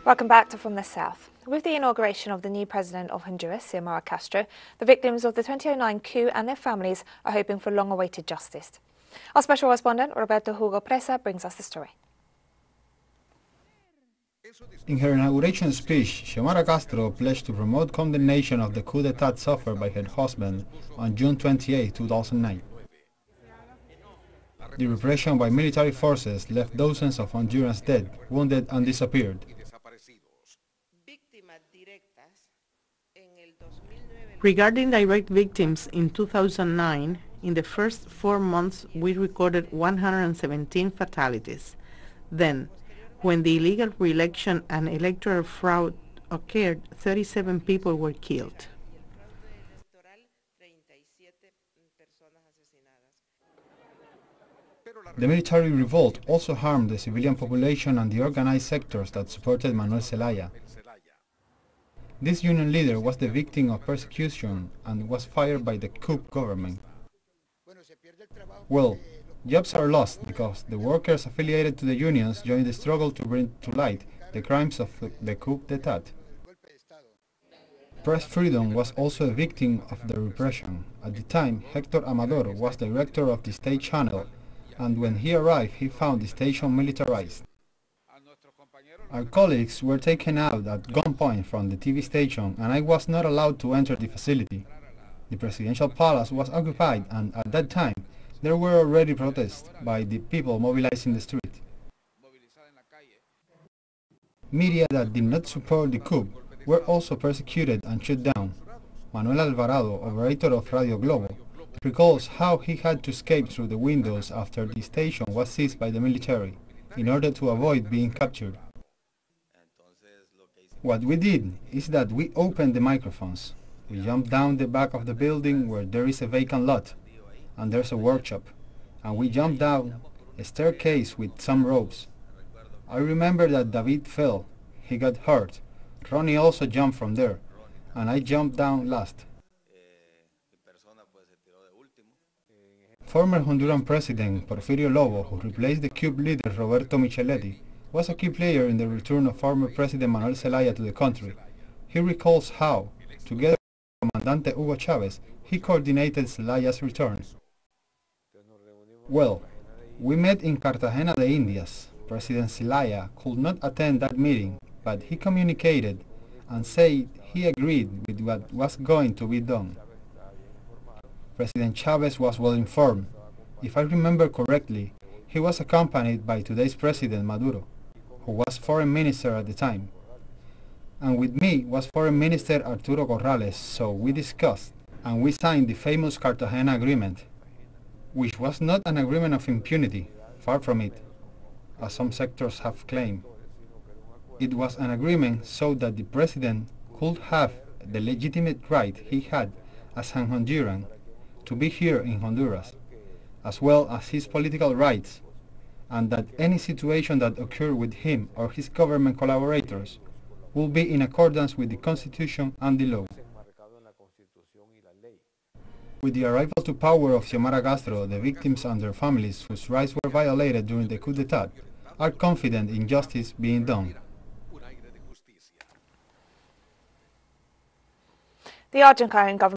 Welcome back to From the South. With the inauguration of the new president of Honduras, Xiomara Castro, the victims of the 2009 coup and their families are hoping for long-awaited justice. Our special correspondent, Roberto Hugo Presa, brings us the story. In her inauguration speech, Xiomara Castro pledged to promote condemnation of the coup d'etat suffered by her husband on June 28, 2009. The repression by military forces left dozens of Hondurans dead, wounded and disappeared. Regarding direct victims in 2009, in the first 4 months we recorded 117 fatalities. Then, when the illegal re-election and electoral fraud occurred, 37 people were killed. The military revolt also harmed the civilian population and the organized sectors that supported Manuel Zelaya. This union leader was the victim of persecution and was fired by the coup government. Well, jobs are lost because the workers affiliated to the unions joined the struggle to bring to light the crimes of the coup d'etat. Press freedom was also a victim of the repression. At the time, Héctor Amador was director of the state channel, and when he arrived, he found the station militarized. Our colleagues were taken out at gunpoint from the TV station, and I was not allowed to enter the facility. The presidential palace was occupied, and at that time, there were already protests by the people mobilized in the street. Media that did not support the coup were also persecuted and shut down. Manuel Alvarado, operator of Radio Globo, recalls how he had to escape through the windows after the station was seized by the military, in order to avoid being captured. What we did is that we opened the microphones. We jumped down the back of the building where there is a vacant lot, and there's a workshop, and we jumped down a staircase with some ropes. I remember that David fell, he got hurt. Ronnie also jumped from there, and I jumped down last. Former Honduran President Porfirio Lobo, who replaced the coup leader Roberto Micheletti, was a key player in the return of former President Manuel Zelaya to the country. He recalls how, together with Comandante Hugo Chavez, he coordinated Zelaya's return. Well, we met in Cartagena de Indias. President Zelaya could not attend that meeting, but he communicated and said he agreed with what was going to be done. President Chavez was well informed. If I remember correctly, he was accompanied by today's President Maduro, who was Foreign Minister at the time. And with me was Foreign Minister Arturo Corrales, so we discussed and we signed the famous Cartagena Agreement, which was not an agreement of impunity, far from it, as some sectors have claimed. It was an agreement so that the President could have the legitimate right he had as an Honduran to be here in Honduras, as well as his political rights, and that any situation that occurred with him or his government collaborators will be in accordance with the Constitution and the law. With the arrival to power of Xiomara Castro, the victims and their families whose rights were violated during the coup d'etat are confident in justice being done. The Argentine government